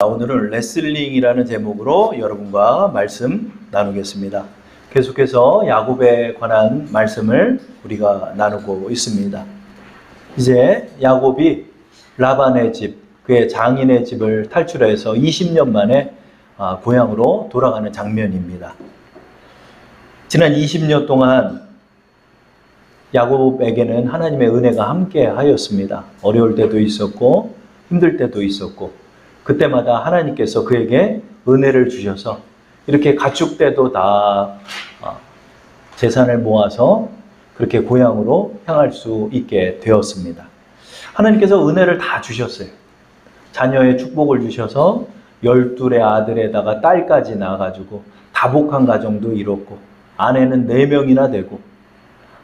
오늘은 레슬링이라는 제목으로 여러분과 말씀 나누겠습니다. 계속해서 야곱에 관한 말씀을 우리가 나누고 있습니다. 이제 야곱이 라반의 집, 그의 장인의 집을 탈출해서 20년 만에 고향으로 돌아가는 장면입니다. 지난 20년 동안 야곱에게는 하나님의 은혜가 함께 하였습니다. 어려울 때도 있었고 힘들 때도 있었고 그때마다 하나님께서 그에게 은혜를 주셔서 이렇게 가축 때도 다 재산을 모아서 그렇게 고향으로 향할 수 있게 되었습니다. 하나님께서 은혜를 다 주셨어요. 자녀의 축복을 주셔서 12의 아들에다가 딸까지 낳아가지고 다복한 가정도 이뤘고 아내는 4명이나 되고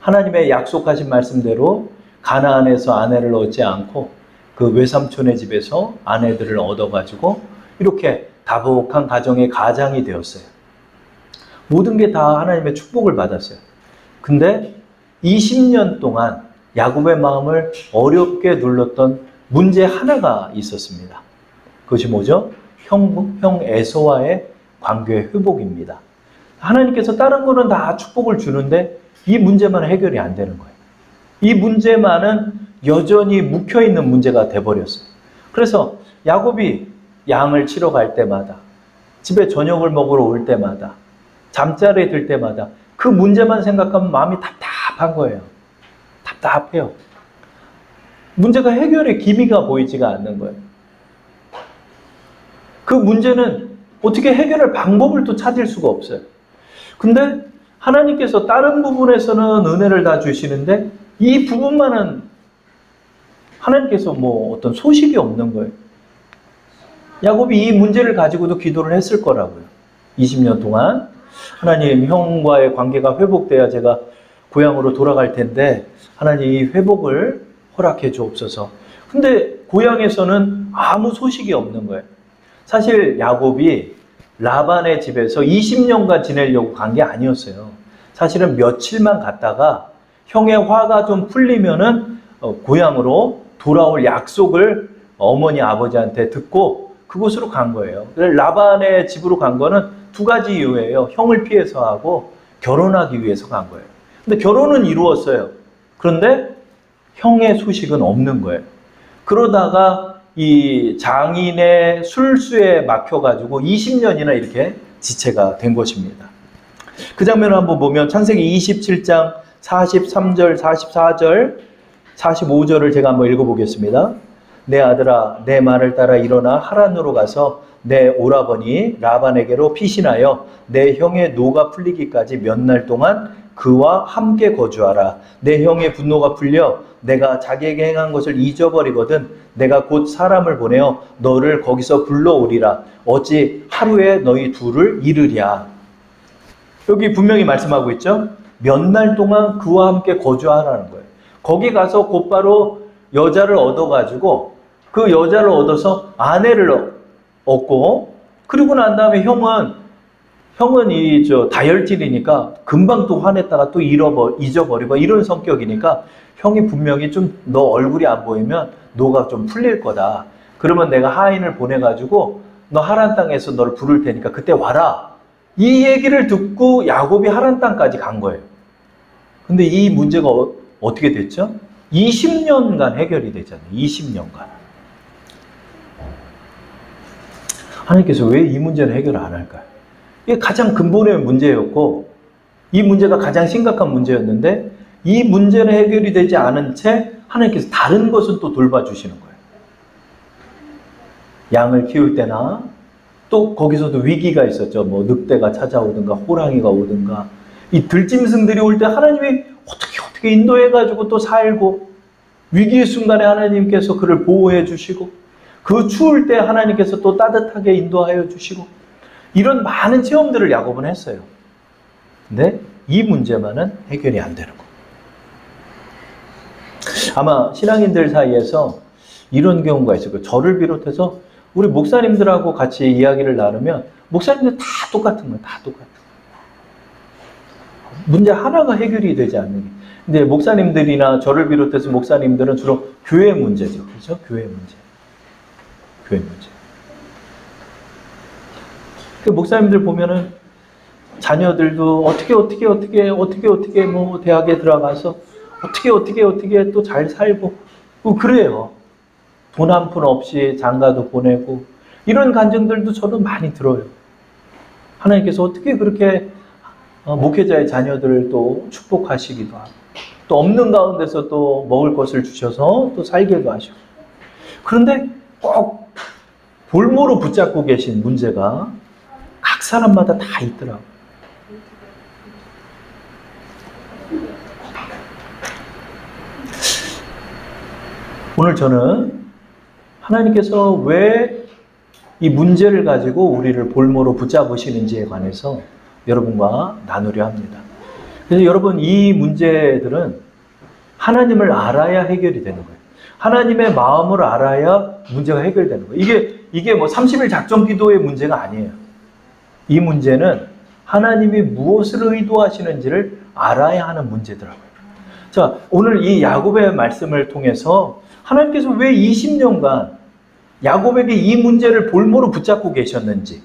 하나님의 약속하신 말씀대로 가나안에서 아내를 얻지 않고 그 외삼촌의 집에서 아내들을 얻어가지고 이렇게 다복한 가정의 가장이 되었어요. 모든 게 다 하나님의 축복을 받았어요. 근데 20년 동안 야곱의 마음을 어렵게 눌렀던 문제 하나가 있었습니다. 그것이 뭐죠? 형 에서와의 관계 회복입니다. 하나님께서 다른 거는 다 축복을 주는데 이 문제만 해결이 안 되는 거예요. 이 문제만은 여전히 묵혀있는 문제가 돼버렸어요. 그래서 야곱이 양을 치러 갈 때마다 집에 저녁을 먹으러 올 때마다 잠자리에 들 때마다 그 문제만 생각하면 마음이 답답한 거예요. 답답해요. 문제가 해결의 기미가 보이지가 않는 거예요. 그 문제는 어떻게 해결할 방법을 또 찾을 수가 없어요. 근데 하나님께서 다른 부분에서는 은혜를 다 주시는데 이 부분만은 하나님께서 어떤 소식이 없는 거예요. 야곱이 이 문제를 가지고도 기도를 했을 거라고요. 20년 동안 하나님, 형과의 관계가 회복돼야 제가 고향으로 돌아갈 텐데 하나님 이 회복을 허락해 주옵소서. 근데 고향에서는 아무 소식이 없는 거예요. 사실 야곱이 라반의 집에서 20년간 지내려고 간 게 아니었어요. 사실은 며칠만 갔다가 형의 화가 좀 풀리면은 고향으로 돌아올 약속을 어머니 아버지한테 듣고 그곳으로 간 거예요. 라반의 집으로 간 거는 2가지 이유예요. 형을 피해서 하고 결혼하기 위해서 간 거예요. 근데 결혼은 이루었어요. 그런데 형의 소식은 없는 거예요. 그러다가 이 장인의 술수에 막혀가지고 20년이나 이렇게 지체가 된 것입니다. 그 장면을 한번 보면 창세기 27장 43절, 44절, 45절을 제가 한번 읽어보겠습니다. 내 아들아, 내 말을 따라 일어나 하란으로 가서 내 오라버니 라반에게로 피신하여 내 형의 노가 풀리기까지 몇 날 동안 그와 함께 거주하라. 내 형의 분노가 풀려 내가 자기에게 행한 것을 잊어버리거든 내가 곧 사람을 보내어 너를 거기서 불러오리라. 어찌 하루에 너희 둘을 잃으랴. 여기 분명히 말씀하고 있죠. 몇 날 동안 그와 함께 거주하라는 거예요. 거기 가서 곧바로 여자를 얻어가지고 그 여자를 얻어서 아내를 얻고 그리고 난 다음에 형은 다혈질이니까 금방 또 화냈다가 또 잊어버리고 이런 성격이니까 형이 분명히 좀 너 얼굴이 안 보이면 너가 좀 풀릴 거다. 그러면 내가 하인을 보내가지고 너 하란 땅에서 너를 부를 테니까 그때 와라. 이 얘기를 듣고 야곱이 하란 땅까지 간 거예요. 근데 이 문제가 어떻게 됐죠? 20년간 해결이 되잖아요. 20년간. 하나님께서 왜 이 문제는 해결을 안 할까요? 이게 가장 근본의 문제였고 이 문제가 가장 심각한 문제였는데 이 문제는 해결이 되지 않은 채 하나님께서 다른 것은 또 돌봐주시는 거예요. 양을 키울 때나 또 거기서도 위기가 있었죠. 늑대가 찾아오든가 호랑이가 오든가 이 들짐승들이 올 때 하나님이 어떻게 인도해가지고 또 살고 위기의 순간에 하나님께서 그를 보호해 주시고 그 추울 때 하나님께서 또 따뜻하게 인도하여 주시고 이런 많은 체험들을 야곱은 했어요. 근데 이 문제만은 해결이 안 되는 거예요. 아마 신앙인들 사이에서 이런 경우가 있을 거예요. 저를 비롯해서 우리 목사님들하고 같이 이야기를 나누면 목사님들 다 똑같은 거예요. 다 똑같은 거예요. 문제 하나가 해결이 되지 않는 게. 근데 목사님들이나 저를 비롯해서 목사님들은 주로 교회 문제죠. 그렇죠? 교회 문제. 교회 문제. 그 목사님들 보면은 자녀들도 어떻게 뭐 대학에 들어가서 어떻게 또 잘 살고 뭐 그래요. 돈 한 푼 없이 장가도 보내고 이런 간증들도 저도 많이 들어요. 하나님께서 어떻게 그렇게 목회자의 자녀들을 또 축복하시기도 하고 또 없는 가운데서 또 먹을 것을 주셔서 또 살게도 하시고. 그런데 꼭 볼모로 붙잡고 계신 문제가 각 사람마다 다 있더라고요. 오늘 저는 하나님께서 왜 이 문제를 가지고 우리를 볼모로 붙잡으시는지에 관해서 여러분과 나누려 합니다. 그래서 여러분, 이 문제들은 하나님을 알아야 해결이 되는 거예요. 하나님의 마음을 알아야 문제가 해결되는 거예요. 이게 뭐 30일 작전 기도의 문제가 아니에요. 이 문제는 하나님이 무엇을 의도하시는지를 알아야 하는 문제더라고요. 자, 오늘 이 야곱의 말씀을 통해서 하나님께서 왜 20년간 야곱에게 이 문제를 볼모로 붙잡고 계셨는지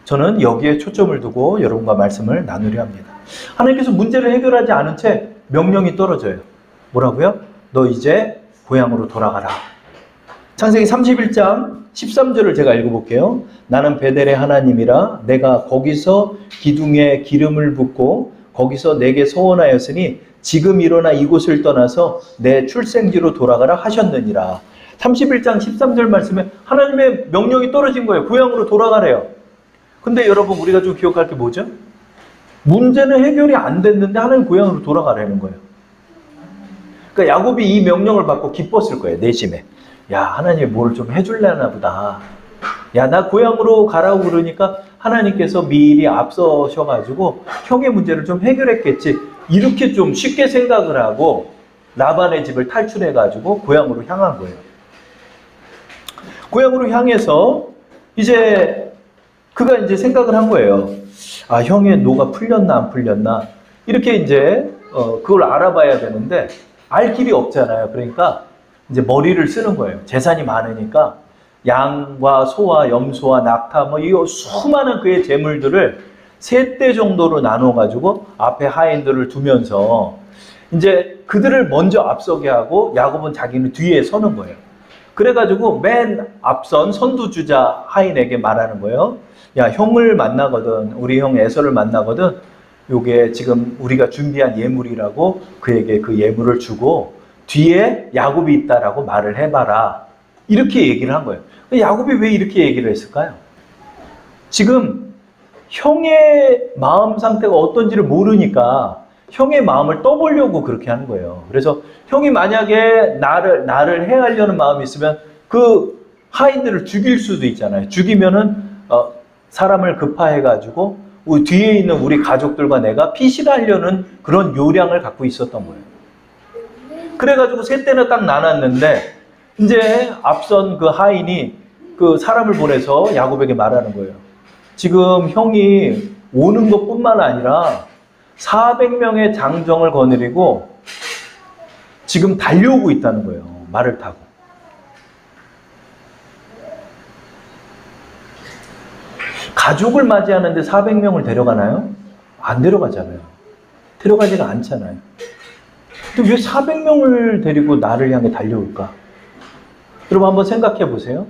저는 여기에 초점을 두고 여러분과 말씀을 나누려 합니다. 하나님께서 문제를 해결하지 않은 채 명령이 떨어져요. 뭐라고요? 너 이제 고향으로 돌아가라. 창세기 31장 13절을 제가 읽어볼게요. 나는 베델의 하나님이라 내가 거기서 기둥에 기름을 붓고 거기서 내게 서원하였으니 지금 일어나 이곳을 떠나서 내 출생지로 돌아가라 하셨느니라. 31장 13절 말씀에 하나님의 명령이 떨어진 거예요. 고향으로 돌아가래요. 근데 여러분, 우리가 좀 기억할 게 뭐죠? 문제는 해결이 안 됐는데 하나님 고향으로 돌아가라는 거예요. 그러니까 야곱이 이 명령을 받고 기뻤을 거예요. 내심에. 야, 하나님이 뭘 좀 해줄려나 보다. 야, 나 고향으로 가라고 그러니까 하나님께서 미리 앞서셔가지고 형의 문제를 좀 해결했겠지. 이렇게 좀 쉽게 생각을 하고 라반의 집을 탈출해가지고 고향으로 향한 거예요. 고향으로 향해서 이제 그가 이제 생각을 한 거예요. 아, 형의 노가 풀렸나 안 풀렸나 이렇게 이제 그걸 알아봐야 되는데 알 길이 없잖아요. 그러니까 이제 머리를 쓰는 거예요. 재산이 많으니까 양과 소와 염소와 낙타 뭐 이 수많은 그의 재물들을 3대 정도로 나눠 가지고 앞에 하인들을 두면서 이제 그들을 먼저 앞서게 하고 야곱은 자기는 뒤에 서는 거예요. 그래가지고 맨 앞선 선두주자 하인에게 말하는 거예요. 야, 형을 만나거든, 우리 형 에서를 만나거든, 요게 지금 우리가 준비한 예물이라고 그에게 그 예물을 주고 뒤에 야곱이 있다라고 말을 해봐라. 이렇게 얘기를 한 거예요. 야곱이 왜 이렇게 얘기를 했을까요? 지금 형의 마음 상태가 어떤지를 모르니까 형의 마음을 떠보려고 그렇게 하는 거예요. 그래서 형이 만약에 나를 해하려는 마음이 있으면 그 하인들을 죽일 수도 있잖아요. 죽이면은 사람을 급파해가지고 뒤에 있는 우리 가족들과 내가 피신하려는 그런 요량을 갖고 있었던 거예요. 그래가지고 3대는 딱 나눴는데 이제 앞선 그 하인이 그 사람을 보내서 야곱에게 말하는 거예요. 지금 형이 오는 것뿐만 아니라 400명의 장정을 거느리고 지금 달려오고 있다는 거예요. 말을 타고. 가족을 맞이하는데 400명을 데려가나요? 안 데려가잖아요. 데려가지가 않잖아요. 근데 왜 400명을 데리고 나를 향해 달려올까? 여러분 한번 생각해 보세요.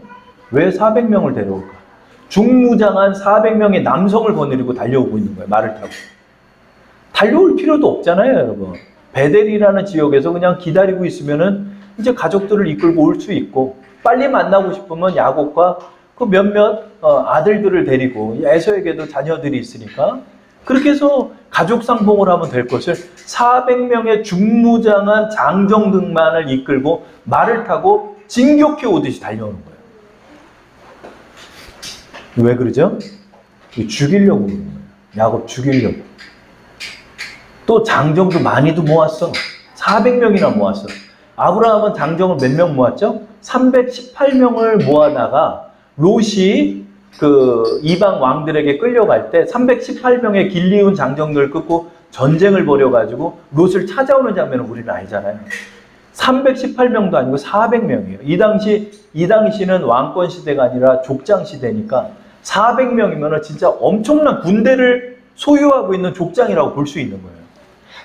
왜 400명을 데려올까? 중무장한 400명의 남성을 거느리고 달려오고 있는 거예요. 말을 타고. 달려올 필요도 없잖아요, 여러분. 베델이라는 지역에서 그냥 기다리고 있으면은 이제 가족들을 이끌고 올 수 있고, 빨리 만나고 싶으면 야곱과 그 몇몇 아들들을 데리고, 에서에게도 자녀들이 있으니까 그렇게 해서 가족 상봉을 하면 될 것을 400명의 중무장한 장정등만을 이끌고 말을 타고 진격해 오듯이 달려오는 거예요. 왜 그러죠? 죽이려고 그러는 거예요. 야곱 죽이려고. 또 장정도 많이도 모았어. 400명이나 모았어. 아브라함은 장정을 몇 명 모았죠? 318명을 모아다가 롯이 그 이방 왕들에게 끌려갈 때 318명의 길리운 장정들을 끊고 전쟁을 벌여가지고 롯을 찾아오는 장면을 우리는 알잖아요. 318명도 아니고 400명이에요. 이 당시는 왕권 시대가 아니라 족장 시대니까 400명이면 진짜 엄청난 군대를 소유하고 있는 족장이라고 볼 수 있는 거예요.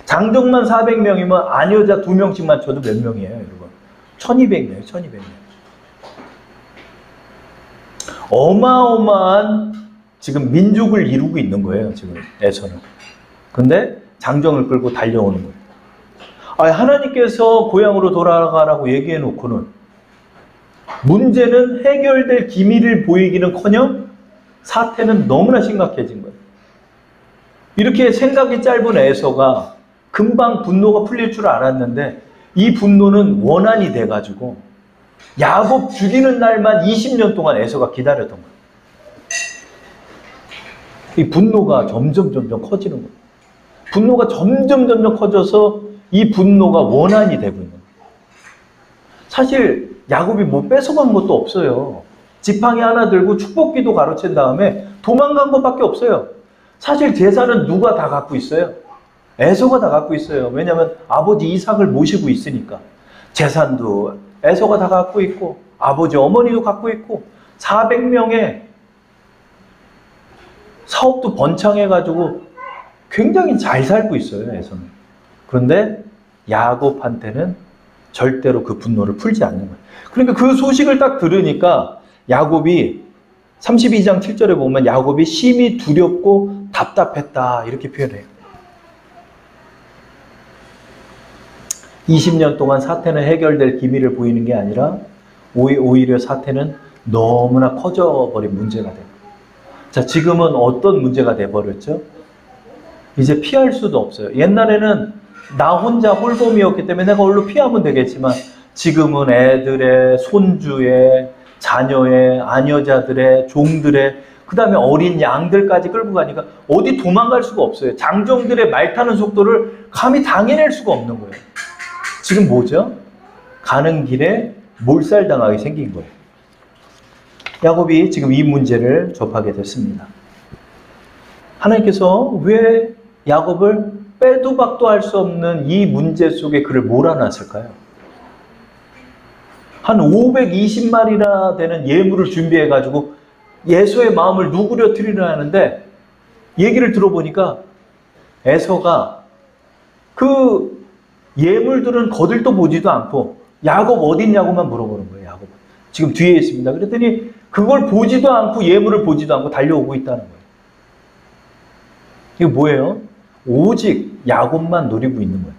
장정만 400명이면 아녀자 2명씩만 쳐도 몇 명이에요, 여러분? 1200명, 1200명. 어마어마한 지금 민족을 이루고 있는 거예요, 지금 에서는. 근데 장정을 끌고 달려오는 거예요. 하나님께서 고향으로 돌아가라고 얘기해 놓고는 문제는 해결될 기미를 보이기는커녕 사태는 너무나 심각해진 거예요. 이렇게 생각이 짧은 에서가 금방 분노가 풀릴 줄 알았는데 이 분노는 원한이 돼가지고 야곱 죽이는 날만 20년 동안 에서가 기다렸던 거예요. 이 분노가 점점 커지는 거예요. 분노가 점점 커져서 이 분노가 원한이 되고 있는 거예요. 사실 야곱이 뭐 뺏어간 것도 없어요. 지팡이 하나 들고 축복기도 가로챈 다음에 도망간 것밖에 없어요. 사실 재산은 누가 다 갖고 있어요? 에서가 다 갖고 있어요. 왜냐하면 아버지 이삭을 모시고 있으니까. 재산도 에서가 다 갖고 있고 아버지 어머니도 갖고 있고 400명의 사업도 번창해가지고 굉장히 잘 살고 있어요, 에서는. 그런데 야곱한테는 절대로 그 분노를 풀지 않는 거예요. 그러니까 그 소식을 딱 들으니까 야곱이 32장 7절에 보면 야곱이 심히 두렵고 답답했다 이렇게 표현해요. 20년 동안 사태는 해결될 기미를 보이는 게 아니라 오히려 사태는 너무나 커져버린 문제가 돼요. 자, 지금은 어떤 문제가 돼버렸죠? 이제 피할 수도 없어요. 옛날에는 나 혼자 홀범이었기 때문에 내가 얼른 피하면 되겠지만 지금은 애들의, 손주의, 자녀의, 아녀자들의, 종들의, 그 다음에 어린 양들까지 끌고 가니까 어디 도망갈 수가 없어요. 장정들의 말 타는 속도를 감히 당해낼 수가 없는 거예요. 지금 뭐죠? 가는 길에 몰살당하게 생긴 거예요. 야곱이 지금 이 문제를 접하게 됐습니다. 하나님께서 왜 야곱을 빼도 박도 할 수 없는 이 문제 속에 그를 몰아놨을까요? 한 520마리나 되는 예물을 준비해가지고 에서의 마음을 누그러뜨리려 하는데 얘기를 들어보니까 에서가 그 예물들은 거들떠 보지도 않고 야곱 어딨냐고만 물어보는 거예요. 야곱 지금 뒤에 있습니다. 그랬더니 그걸 보지도 않고 예물을 보지도 않고 달려오고 있다는 거예요. 이게 뭐예요? 오직 야곱만 노리고 있는 거예요.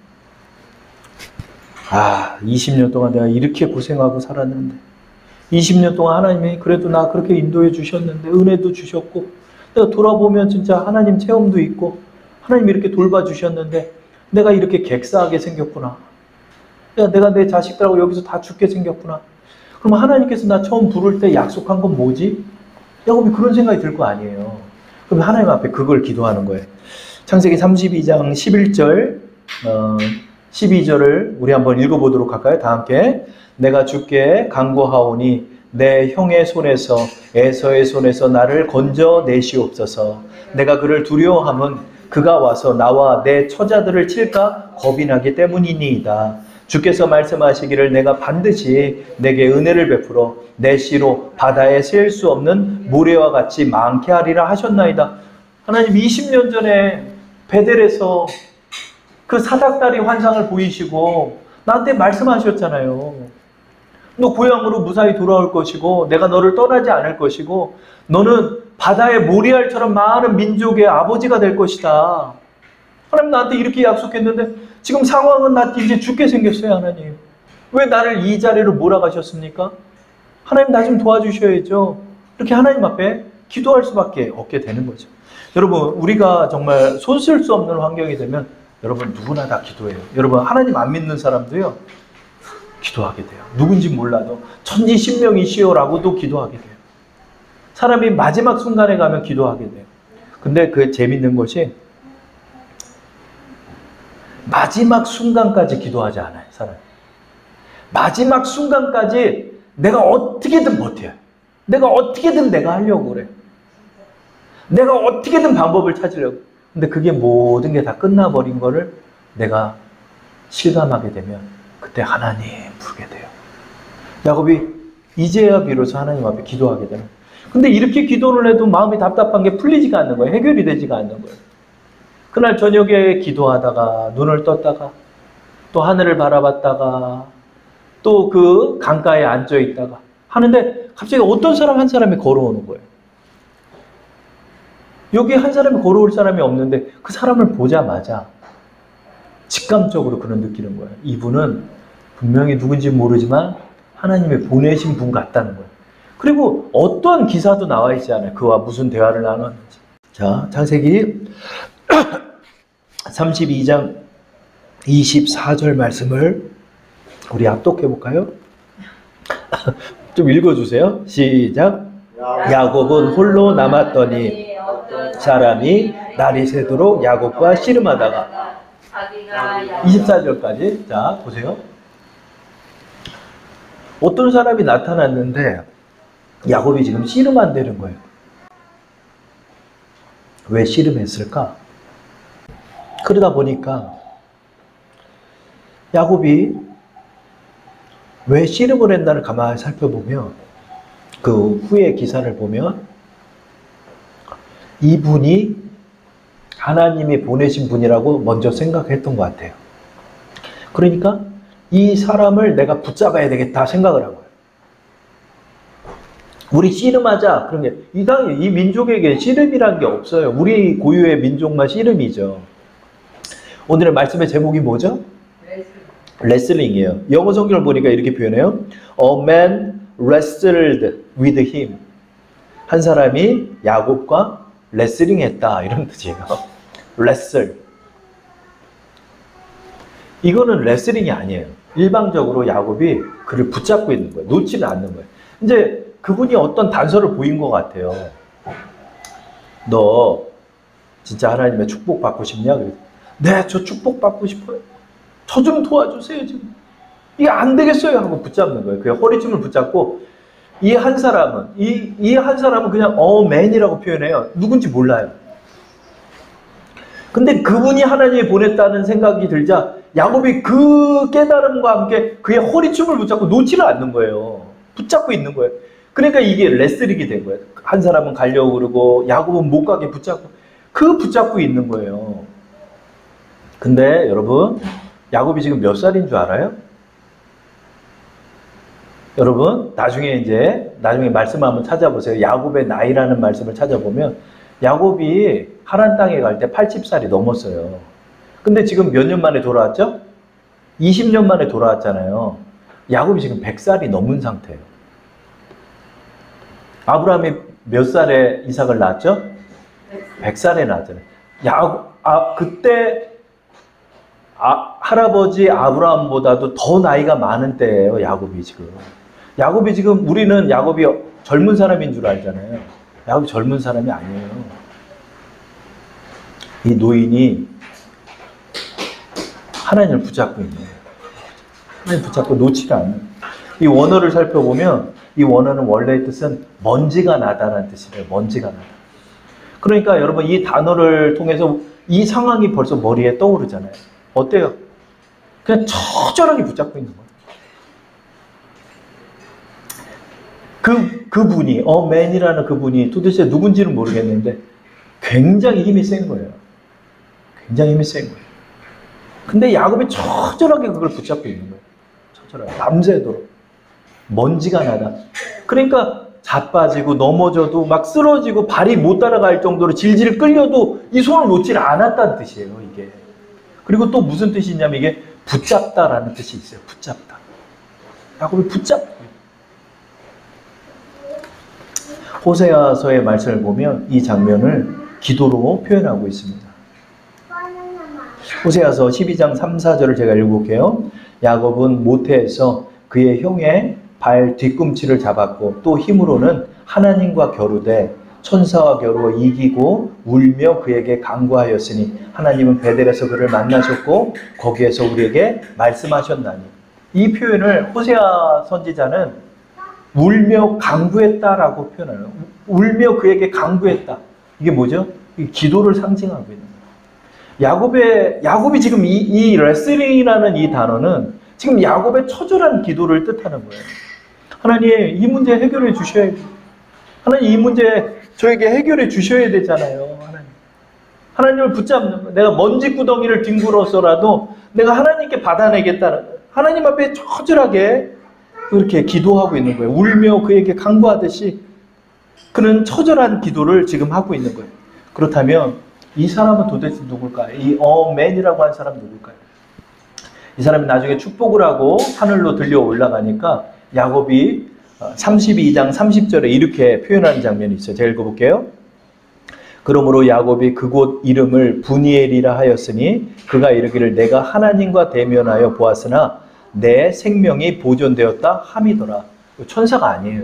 20년 동안 내가 이렇게 고생하고 살았는데 20년 동안 하나님이 그래도 나 그렇게 인도해 주셨는데 은혜도 주셨고 내가 돌아보면 진짜 하나님 체험도 있고 하나님이 이렇게 돌봐주셨는데 내가 이렇게 객사하게 생겼구나. 내가 내 자식들하고 여기서 다 죽게 생겼구나. 그럼 하나님께서 나 처음 부를 때 약속한 건 뭐지? 야곱이 그런 생각이 들 거 아니에요. 그럼 하나님 앞에 그걸 기도하는 거예요. 창세기 32장 11절 12절을 우리 한번 읽어보도록 할까요? 다 함께. 내가 주께 간구하오니 내 형의 손에서 에서의 손에서 나를 건져내시옵소서. 내가 그를 두려워함은 그가 와서 나와 내 처자들을 칠까 겁이 나기 때문이니이다. 주께서 말씀하시기를 내가 반드시 내게 은혜를 베풀어 내 씨로 바다에 셀 수 없는 모래와 같이 많게 하리라 하셨나이다. 하나님 20년 전에 베델에서 그 사닥다리 환상을 보이시고 나한테 말씀하셨잖아요. 너 고향으로 무사히 돌아올 것이고 내가 너를 떠나지 않을 것이고 너는 바다의 모리알처럼 많은 민족의 아버지가 될 것이다. 하나님 나한테 이렇게 약속했는데 지금 상황은 나 이제 죽게 생겼어요. 하나님 왜 나를 이 자리로 몰아가셨습니까? 하나님 나 좀 도와주셔야죠. 이렇게 하나님 앞에 기도할 수밖에 없게 되는 거죠. 여러분 우리가 정말 손 쓸 수 없는 환경이 되면 여러분 누구나 다 기도해요. 여러분 하나님 안 믿는 사람도요 기도하게 돼요. 누군지 몰라도 천지신명이시여라고도 기도하게 돼요. 사람이 마지막 순간에 가면 기도하게 돼요. 근데 그 재밌는 것이 마지막 순간까지 기도하지 않아요. 사람이 마지막 순간까지 내가 어떻게든 버텨요. 내가 어떻게든 내가 하려고 그래. 내가 어떻게든 방법을 찾으려고. 근데 그게 모든 게 다 끝나버린 거를 내가 실감하게 되면 그때 하나님 부르게 돼요. 야곱이 이제야 비로소 하나님 앞에 기도하게 되는. 근데 이렇게 기도를 해도 마음이 답답한 게 풀리지가 않는 거예요. 해결이 되지가 않는 거예요. 그날 저녁에 기도하다가 눈을 떴다가 또 하늘을 바라봤다가 또 그 강가에 앉아 있다가 하는데 갑자기 어떤 사람 한 사람이 걸어오는 거예요. 여기 한 사람이 걸어올 사람이 없는데 그 사람을 보자마자 직감적으로 그런 느끼는 거예요. 이분은 분명히 누군지 모르지만 하나님이 보내신 분 같다는 거예요. 그리고 어떤 기사도 나와 있지 않아요. 그와 무슨 대화를 나눴는지. 자, 창세기 32장 24절 말씀을 우리 합독해 볼까요? 좀 읽어주세요. 시작. 야곱은 홀로 남았더니 사람이 날이 새도록 야곱과 씨름하다가 24절까지. 자, 보세요. 어떤 사람이 나타났는데 야곱이 지금 씨름한다는 거예요. 왜 씨름했을까? 그러다 보니까 야곱이 왜 씨름을 했나를 가만히 살펴보면 그 후의 기사를 보면 이분이 하나님이 보내신 분이라고 먼저 생각했던 것 같아요. 그러니까 이 사람을 내가 붙잡아야 되겠다 생각을 한 거예요. 우리 씨름하자. 그런 게 이 민족에게 씨름이란 게 없어요. 우리 고유의 민족만 씨름이죠. 오늘의 말씀의 제목이 뭐죠? 레슬링이에요. 영어 성경을 보니까 이렇게 표현해요. A man wrestled with him. 한 사람이 야곱과 레슬링 했다. 이런 뜻이에요. 레슬. 이거는 레슬링이 아니에요. 일방적으로 야곱이 그를 붙잡고 있는 거예요. 놓지는 않는 거예요. 이제 그분이 어떤 단서를 보인 것 같아요. 너 진짜 하나님의 축복 받고 싶냐? 네, 저 축복 받고 싶어요. 저 좀 도와주세요. 지금 이게 안 되겠어요 하고 붙잡는 거예요. 그 허리춤을 붙잡고 이 한 사람은 그냥 맨이라고 표현해요. 누군지 몰라요. 근데 그분이 하나님이 보냈다는 생각이 들자 야곱이 그 깨달음과 함께 그의 허리춤을 붙잡고 놓지를 않는 거예요. 붙잡고 있는 거예요. 그러니까 이게 레슬링이 된 거예요. 한 사람은 가려고 그러고 야곱은 못 가게 붙잡고 붙잡고 있는 거예요. 근데 여러분 야곱이 지금 몇 살인 줄 알아요? 여러분 나중에 말씀을 한번 찾아보세요. 야곱의 나이라는 말씀을 찾아보면 야곱이 하란 땅에 갈 때 80살이 넘었어요. 근데 지금 몇 년 만에 돌아왔죠? 20년 만에 돌아왔잖아요. 야곱이 지금 100살이 넘은 상태예요. 아브라함이 몇 살에 이삭을 낳았죠? 100살에 낳았잖아요. 그때 할아버지 아브라함보다도 더 나이가 많은 때예요. 야곱이 지금 우리는 야곱이 젊은 사람인 줄 알잖아요. 야곱이 젊은 사람이 아니에요. 이 노인이 하나님을 붙잡고 있는 거예요. 하나님 붙잡고 놓지를 않는. 이 원어를 살펴보면 이 원어는 원래의 뜻은 먼지가 나다라는 뜻이래요. 먼지가 나다. 그러니까 여러분 이 단어를 통해서 이 상황이 벌써 머리에 떠오르잖아요. 어때요? 그냥 처절하게 붙잡고 있는 거예요. 그분이, 맨이라는 그분이 도대체 누군지는 모르겠는데 굉장히 힘이 센 거예요. 굉장히 힘이 센 거예요. 근데 야곱이 처절하게 그걸 붙잡고 있는 거예요. 처절하게. 밤새도록. 먼지가 나다. 그러니까 자빠지고 넘어져도 막 쓰러지고 발이 못 따라갈 정도로 질질 끌려도 이 손을 놓지를 않았다는 뜻이에요. 이게. 그리고 또 무슨 뜻이 있냐면 이게 붙잡다라는 뜻이 있어요. 붙잡다. 야곱이 붙잡고. 호세아서의 말씀을 보면 이 장면을 기도로 표현하고 있습니다. 호세아서 12장 3, 4절을 제가 읽어볼게요. 야곱은 모태에서 그의 형의 발 뒤꿈치를 잡았고 또 힘으로는 하나님과 겨루되 천사와 겨루어 이기고 울며 그에게 간구하였으니 하나님은 베델에서 그를 만나셨고 거기에서 우리에게 말씀하셨나니. 이 표현을 호세아 선지자는 울며 간구했다라고 표현해요. 울며 그에게 간구했다. 이게 뭐죠? 이 기도를 상징하고 있는 거예요. 야곱이 지금 이 레슬링이라는 이 단어는 지금 야곱의 처절한 기도를 뜻하는 거예요. 하나님 이 문제 해결해 주셔야 돼요. 하나님 이 문제 저에게 해결해 주셔야 되잖아요. 하나님을 붙잡는 거예요. 내가 먼지 구덩이를 뒹굴어서라도 내가 하나님께 받아내겠다는 거예요. 하나님 앞에 처절하게 그렇게 기도하고 있는 거예요. 울며 그에게 간구하듯이 그런 처절한 기도를 지금 하고 있는 거예요. 그렇다면 이 사람은 도대체 누굴까요? 이 어맨이라고 한 사람은 누굴까요? 이 사람이 나중에 축복을 하고 하늘로 들려 올라가니까 야곱이 32장 30절에 이렇게 표현하는 장면이 있어요. 제가 읽어볼게요. 그러므로 야곱이 그곳 이름을 브니엘이라 하였으니 그가 이르기를 내가 하나님과 대면하여 보았으나 내 생명이 보존되었다 함이더라. 천사가 아니에요.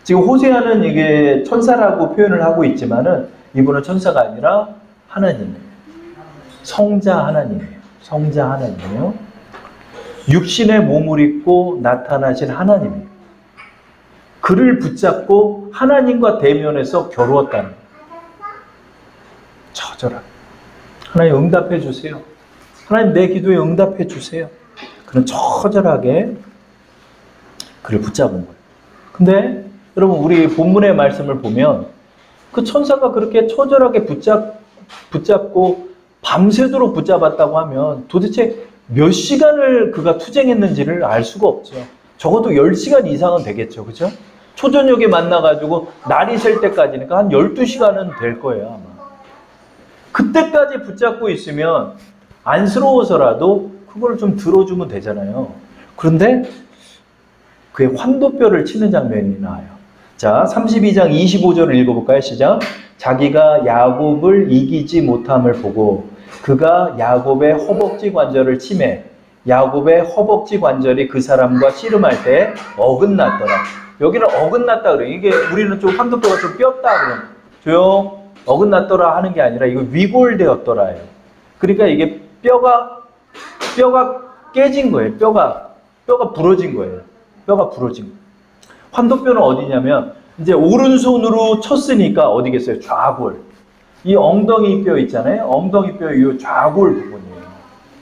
지금 호세아는 이게 천사라고 표현을 하고 있지만은 이분은 천사가 아니라 하나님이에요. 성자 하나님이에요. 성자 하나님이에요. 육신의 몸을 입고 나타나신 하나님이에요. 그를 붙잡고 하나님과 대면해서 겨루었다는 거예요. 처절하게. 하나님 응답해 주세요. 하나님 내 기도에 응답해 주세요. 그는 처절하게 그를 붙잡은 거예요. 근데 여러분 우리 본문의 말씀을 보면 그 천사가 그렇게 처절하게 붙잡고 밤새도록 붙잡았다고 하면 도대체 몇 시간을 그가 투쟁했는지를 알 수가 없죠. 적어도 10시간 이상은 되겠죠. 그죠? 초저녁에 만나가지고 날이 셀 때까지니까 한 12시간은 될 거예요. 아마. 그때까지 붙잡고 있으면 안쓰러워서라도 그걸 좀 들어주면 되잖아요. 그런데 그의 환도뼈를 치는 장면이 나와요. 자, 32장 25절을 읽어볼까요? 시작. 자기가 야곱을 이기지 못함을 보고 그가 야곱의 허벅지 관절을 치매 야곱의 허벅지 관절이 그 사람과 씨름할 때 어긋났더라. 여기는 어긋났다 그래요. 이게 우리는 좀 환도뼈가 좀 뼈다 그러면 조용 어긋났더라 하는 게 아니라 이거 위골되었더라예요. 그러니까 이게 뼈가 깨진 거예요. 뼈가 부러진 거예요. 뼈가 부러진 거예요. 환도뼈는 어디냐면 이제 오른손으로 쳤으니까 어디겠어요? 좌골. 이 엉덩이 뼈 있잖아요. 엉덩이 뼈 이 좌골 부분이에요.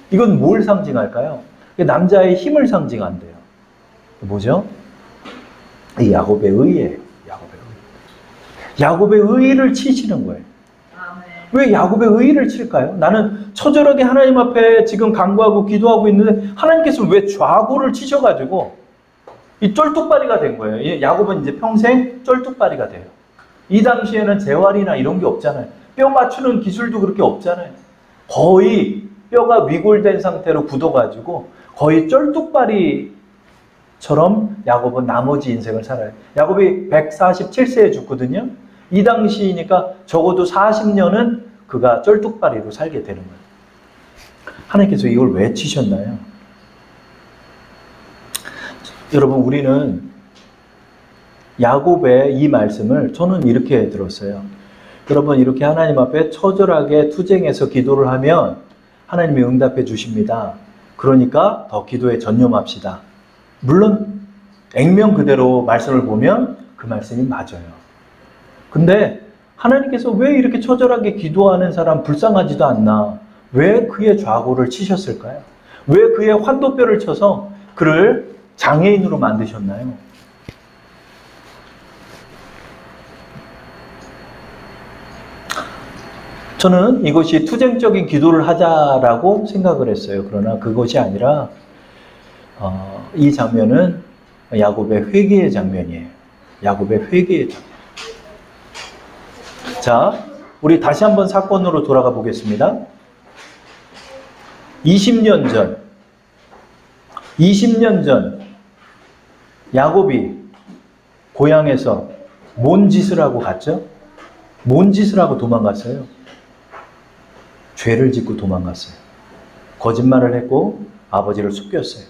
이건 뭘 상징할까요? 남자의 힘을 상징한대요. 뭐죠? 이 야곱의 의예요. 야곱의 의를 치시는 거예요. 왜 야곱의 의를 칠까요? 나는 처절하게 하나님 앞에 지금 간구하고 기도하고 있는데 하나님께서 왜 좌골을 치셔가지고 이 쫄뚝발이가 된 거예요. 야곱은 이제 평생 쫄뚝발이가 돼요. 이 당시에는 재활이나 이런 게 없잖아요. 뼈 맞추는 기술도 그렇게 없잖아요. 거의 뼈가 위골된 상태로 굳어가지고 거의 쫄뚝발이처럼 야곱은 나머지 인생을 살아요. 야곱이 147세에 죽거든요. 이 당시이니까 적어도 40년은 그가 쫄뚝발이로 살게 되는 거예요. 하나님께서 이걸 왜 치셨나요? 여러분 우리는 야곱의 이 말씀을 저는 이렇게 들었어요. 여러분 이렇게 하나님 앞에 처절하게 투쟁해서 기도를 하면 하나님이 응답해 주십니다. 그러니까 더 기도에 전념합시다. 물론 액면 그대로 말씀을 보면 그 말씀이 맞아요. 근데 하나님께서 왜 이렇게 처절하게 기도하는 사람 불쌍하지도 않나? 왜 그의 좌골을 치셨을까요? 왜 그의 환도뼈를 쳐서 그를 장애인으로 만드셨나요? 저는 이것이 투쟁적인 기도를 하자라고 생각을 했어요. 그러나 그것이 아니라 이 장면은 야곱의 회개의 장면이에요. 야곱의 회개의 장면. 자, 우리 다시 한번 사건으로 돌아가 보겠습니다. 20년 전 야곱이 고향에서 뭔 짓을 하고 갔죠? 뭔 짓을 하고 도망갔어요? 죄를 짓고 도망갔어요. 거짓말을 했고 아버지를 속였어요.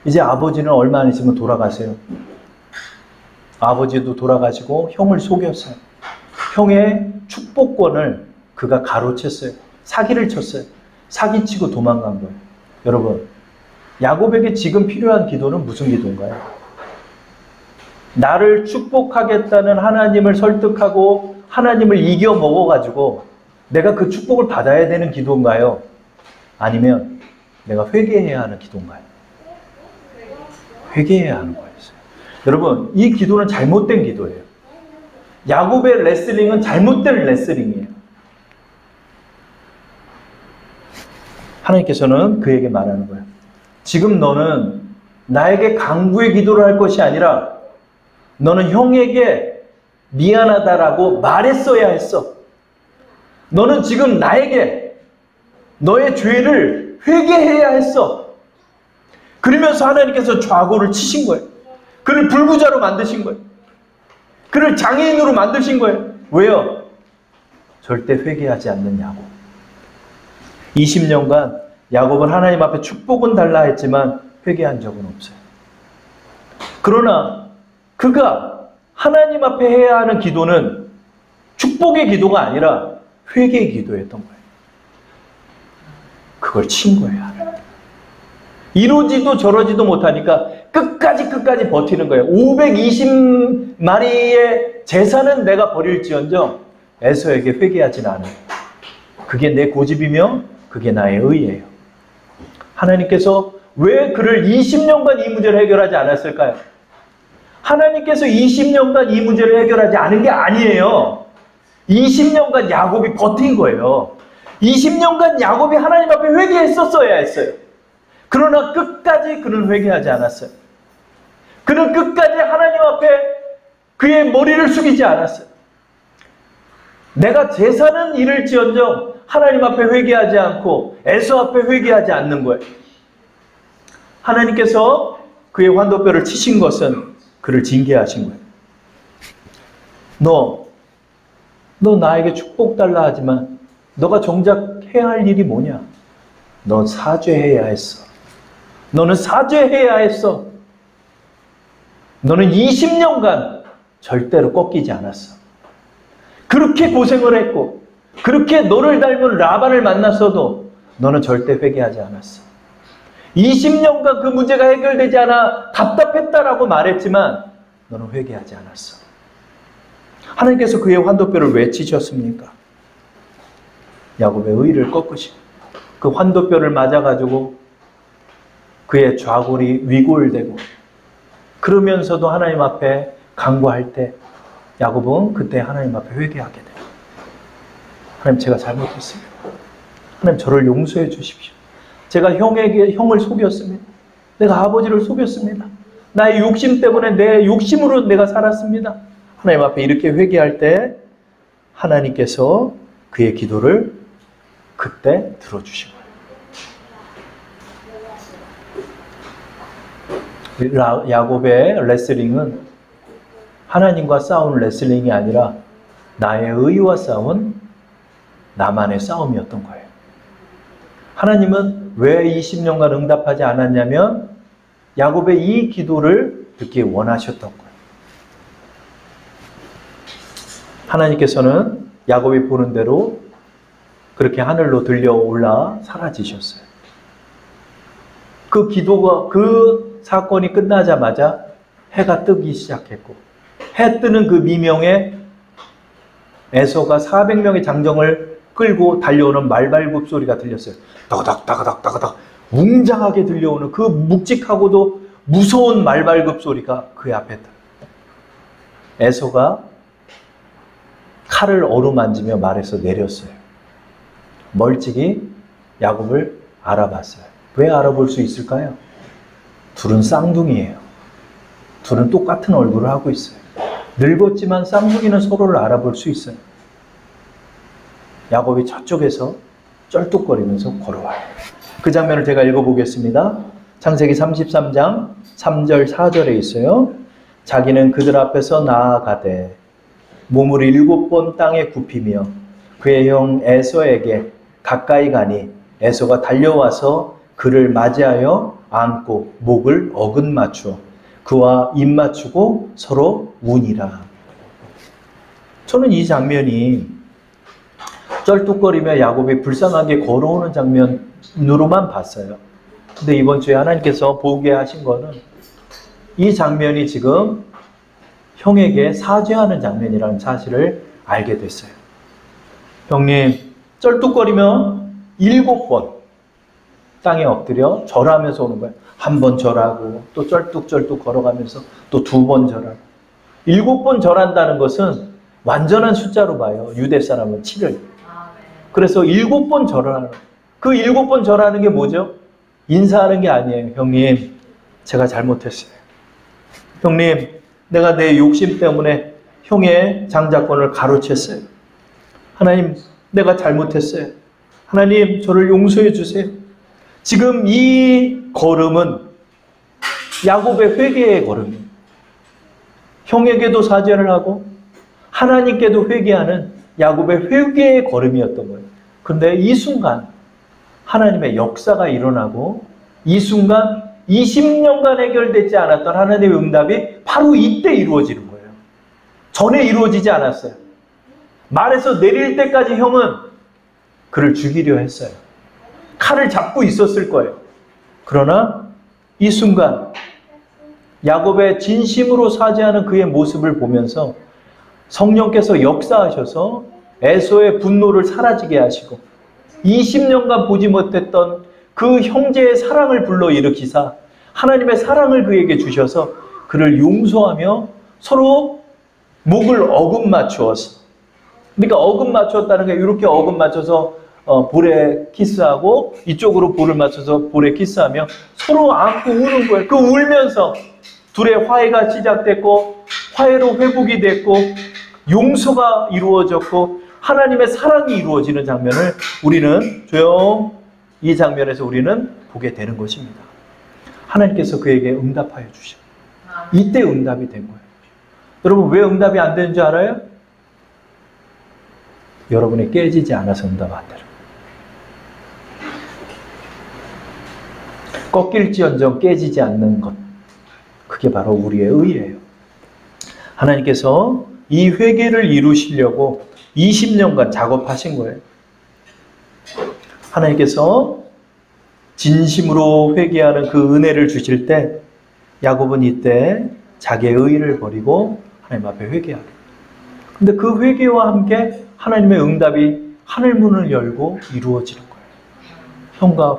이제 아버지는 얼마 안 있으면 돌아가세요. 아버지도 돌아가시고 형을 속였어요. 형의 축복권을 그가 가로챘어요. 사기를 쳤어요. 사기치고 도망간 거예요. 여러분, 야곱에게 지금 필요한 기도는 무슨 기도인가요? 나를 축복하겠다는 하나님을 설득하고 하나님을 이겨 먹어가지고 내가 그 축복을 받아야 되는 기도인가요? 아니면 내가 회개해야 하는 기도인가요? 회개해야 하는 거였어요. 여러분, 이 기도는 잘못된 기도예요. 야곱의 레슬링은 잘못된 레슬링이에요. 하나님께서는 그에게 말하는 거예요. 지금 너는 나에게 강구의 기도를 할 것이 아니라 너는 형에게 미안하다라고 말했어야 했어. 너는 지금 나에게 너의 죄를 회개해야 했어. 그러면서 하나님께서 좌고를 치신 거예요. 그를 불구자로 만드신 거예요. 그를 장애인으로 만드신 거예요. 왜요? 절대 회개하지 않는 야곱. 20년간 야곱은 하나님 앞에 축복은 달라 했지만 회개한 적은 없어요. 그러나 그가 하나님 앞에 해야 하는 기도는 축복의 기도가 아니라 회개의 기도였던 거예요. 그걸 친 거예요. 이러지도 저러지도 못하니까 끝까지 버티는 거예요. 520마리의 재산은 내가 버릴지언정 에서에게 회개하진 않아요. 그게 내 고집이며 그게 나의 의예요. 하나님께서 왜 그를 20년간 이 문제를 해결하지 않았을까요? 하나님께서 20년간 이 문제를 해결하지 않은 게 아니에요. 20년간 야곱이 버틴 거예요. 20년간 야곱이 하나님 앞에 회개했었어야 했어요. 그러나 끝까지 그는 회개하지 않았어요. 그는 끝까지 하나님 앞에 그의 머리를 숙이지 않았어요. 내가 재산은 잃을지언정 하나님 앞에 회개하지 않고 에서 앞에 회개하지 않는 거예요. 하나님께서 그의 환도뼈를 치신 것은 그를 징계하신 거예요. 너 나에게 축복 달라 하지만 너가 정작 해야 할 일이 뭐냐? 너 사죄해야 했어. 너는 사죄해야 했어. 너는 20년간 절대로 꺾이지 않았어. 그렇게 고생을 했고 그렇게 너를 닮은 라반을 만났어도 너는 절대 회개하지 않았어. 20년간 그 문제가 해결되지 않아 답답했다라고 말했지만 너는 회개하지 않았어. 하나님께서 그의 환도뼈를 왜 치셨습니까? 야곱의 의를 꺾으시고 그 환도뼈를 맞아가지고 그의 좌골이 위골되고 그러면서도 하나님 앞에 간구할 때 야곱은 그때 하나님 앞에 회개하게 돼요. 하나님, 제가 잘못했습니다. 하나님, 저를 용서해 주십시오. 제가 형을 속였습니다. 내가 아버지를 속였습니다. 나의 욕심 때문에 내 욕심으로 내가 살았습니다. 하나님 앞에 이렇게 회개할 때 하나님께서 그의 기도를 그때 들어주신 거예요. 야곱의 레슬링은 하나님과 싸운 레슬링이 아니라 나의 의와 싸운 나만의 싸움이었던 거예요. 하나님은 왜 20년간 응답하지 않았냐면 야곱의 이 기도를 듣기 원하셨던 거예요. 하나님께서는 야곱이 보는 대로 그렇게 하늘로 들려 올라 사라지셨어요. 그 기도가, 그 사건이 끝나자마자 해가 뜨기 시작했고 해 뜨는 그 미명에 에서가 400명의 장정을 끌고 달려오는 말발굽 소리가 들렸어요. 따가닥 따가닥 따가닥 웅장하게 들려오는 그 묵직하고도 무서운 말발굽 소리가 그 앞에 들어요. 에서가 칼을 어루만지며 말에서 내렸어요. 멀찍이 야곱을 알아봤어요. 왜 알아볼 수 있을까요? 둘은 쌍둥이에요. 둘은 똑같은 얼굴을 하고 있어요. 늙었지만 쌍둥이는 서로를 알아볼 수 있어요. 야곱이 저쪽에서 쩔뚝거리면서 걸어와요. 그 장면을 제가 읽어보겠습니다. 창세기 33장 3절 4절에 있어요. 자기는 그들 앞에서 나아가되 몸을 7번 땅에 굽히며 그의 형 에서에게 가까이 가니 에서가 달려와서 그를 맞이하여 안고 목을 어긋맞추어 그와 입 맞추고 서로 우니라. 저는 이 장면이 쩔뚝거리며 야곱이 불쌍하게 걸어오는 장면으로만 봤어요. 근데 이번 주에 하나님께서 보게 하신 거는 이 장면이 지금 형에게 사죄하는 장면이라는 사실을 알게 됐어요. 형님, 쩔뚝거리며 7번 땅에 엎드려 절하면서 오는 거예요. 한 번 절하고 또 쩔뚝쩔뚝 걸어가면서 또 2번 절하고 7번 절한다는 것은 완전한 숫자로 봐요. 유대 사람은 7을. 그래서 7번 절하는, 그 7번 절하는 게 뭐죠? 인사하는 게 아니에요. 형님, 제가 잘못했어요. 형님, 내가 내 욕심 때문에 형의 장자권을 가로챘어요. 하나님, 내가 잘못했어요. 하나님, 저를 용서해 주세요. 지금 이 걸음은 야곱의 회개의 걸음이에요. 형에게도 사죄를 하고 하나님께도 회개하는 야곱의 회개의 걸음이었던 거예요. 그런데 이 순간 하나님의 역사가 일어나고 이 순간 20년간 해결되지 않았던 하나님의 응답이 바로 이때 이루어지는 거예요. 전에 이루어지지 않았어요. 말에서 내릴 때까지 형은 그를 죽이려 했어요. 칼을 잡고 있었을 거예요. 그러나 이 순간 야곱의 진심으로 사죄하는 그의 모습을 보면서 성령께서 역사하셔서 에서의 분노를 사라지게 하시고 20년간 보지 못했던 그 형제의 사랑을 불러일으키사 하나님의 사랑을 그에게 주셔서 그를 용서하며 서로 목을 어금 맞추어서, 그러니까 어금 맞추었다는 게 이렇게 어금 맞춰서 볼에 키스하고 이쪽으로 볼을 맞춰서 볼에 키스하며 서로 안고 우는 거예요. 그 울면서 둘의 화해가 시작됐고 화해로 회복이 됐고 용서가 이루어졌고 하나님의 사랑이 이루어지는 장면을 우리는 이 장면에서 우리는 보게 되는 것입니다. 하나님께서 그에게 응답하여 주시고 이때 응답이 된 거예요. 여러분, 왜 응답이 안 되는 줄 알아요? 여러분이 깨지지 않아서 응답 안 되는 거예요. 꺾일지언정 깨지지 않는 것, 그게 바로 우리의 의예요. 하나님께서 이 회개를 이루시려고 20년간 작업하신 거예요. 하나님께서 진심으로 회개하는 그 은혜를 주실 때 야곱은 이때 자기의 의의를 버리고 하나님 앞에 회개하게. 근데 그 회개와 함께 하나님의 응답이 하늘문을 열고 이루어지는 거예요. 형과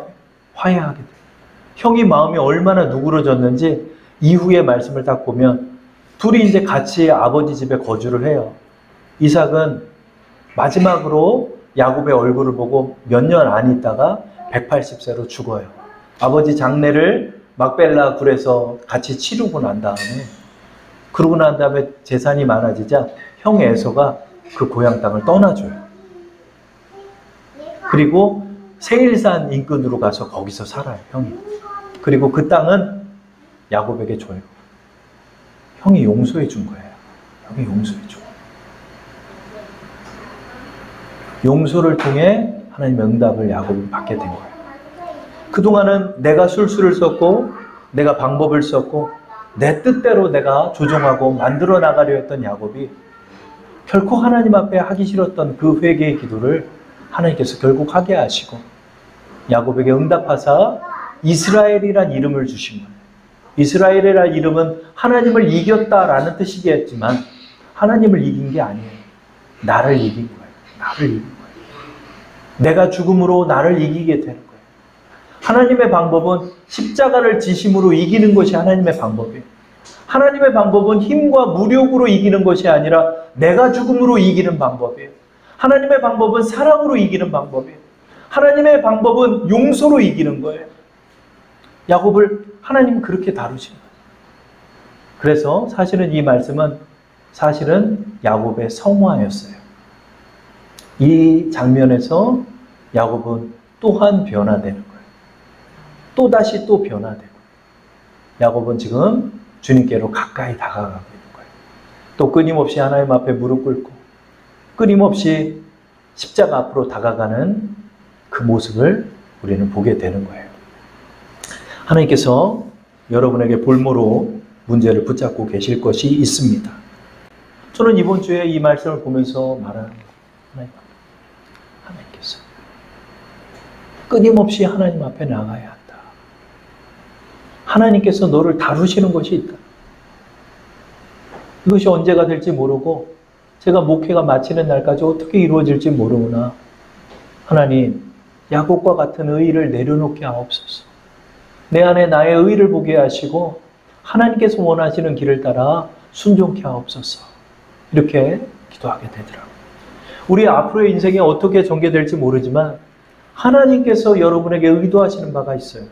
화해하게 돼요. 형이 마음이 얼마나 누그러졌는지 이후의 말씀을 딱 보면 둘이 이제 같이 아버지 집에 거주를 해요. 이삭은 마지막으로 야곱의 얼굴을 보고 몇 년 안 있다가 180세로 죽어요. 아버지 장례를 막벨라 굴에서 같이 치르고 난 다음에 재산이 많아지자 형 에서가 그 고향 땅을 떠나줘요. 그리고 세일산 인근으로 가서 거기서 살아요, 형이. 그리고 그 땅은 야곱에게 줘요. 형이 용서해 준 거예요. 형이 용서해 준 거예요. 용서를 통해 하나님의 응답을 야곱이 받게 된 거예요. 그동안은 내가 술수를 썼고 내가 방법을 썼고 내 뜻대로 내가 조종하고 만들어 나가려 했던 야곱이 결코 하나님 앞에 하기 싫었던 그 회개의 기도를 하나님께서 결국 하게 하시고 야곱에게 응답하사 이스라엘이란 이름을 주신 거예요. 이스라엘이란 이름은 하나님을 이겼다라는 뜻이겠지만 하나님을 이긴 게 아니에요. 나를 이긴 거예요. 나를 이긴 거예요. 내가 죽음으로 나를 이기게 되는 거예요. 하나님의 방법은 십자가를 지심으로 이기는 것이 하나님의 방법이에요. 하나님의 방법은 힘과 무력으로 이기는 것이 아니라 내가 죽음으로 이기는 방법이에요. 하나님의 방법은 사랑으로 이기는 방법이에요. 하나님의 방법은 용서로 이기는 거예요. 야곱을 하나님은 그렇게 다루시는 거예요. 그래서 사실은 이 말씀은 사실은 야곱의 성화였어요. 이 장면에서 야곱은 또한 변화되는 거예요. 또다시 또 변화되고 야곱은 지금 주님께로 가까이 다가가고 있는 거예요. 또 끊임없이 하나님 앞에 무릎 꿇고 끊임없이 십자가 앞으로 다가가는 그 모습을 우리는 보게 되는 거예요. 하나님께서 여러분에게 볼모로 문제를 붙잡고 계실 것이 있습니다. 저는 이번 주에 이 말씀을 보면서 말하는 거예요. 하나님께서 끊임없이 하나님 앞에 나가야 한다. 하나님께서 너를 다루시는 것이 있다. 이것이 언제가 될지 모르고 제가 목회가 마치는 날까지 어떻게 이루어질지 모르구나. 하나님, 야곱과 같은 의의를 내려놓게 하옵소서. 내 안에 나의 의의를 보게 하시고 하나님께서 원하시는 길을 따라 순종케 하옵소서. 이렇게 기도하게 되더라고요. 우리 앞으로의 인생이 어떻게 전개될지 모르지만 하나님께서 여러분에게 의도하시는 바가 있어요.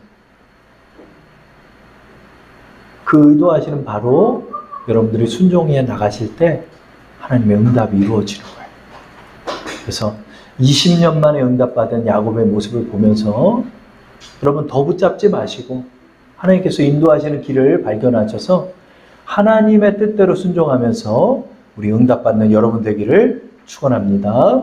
그 의도하시는 바로 여러분들이 순종해 나가실 때 하나님의 응답이 이루어지는 거예요. 그래서 20년 만에 응답받은 야곱의 모습을 보면서 여러분 더 붙잡지 마시고 하나님께서 인도하시는 길을 발견하셔서 하나님의 뜻대로 순종하면서 우리 응답받는 여러분 되기를 축원합니다.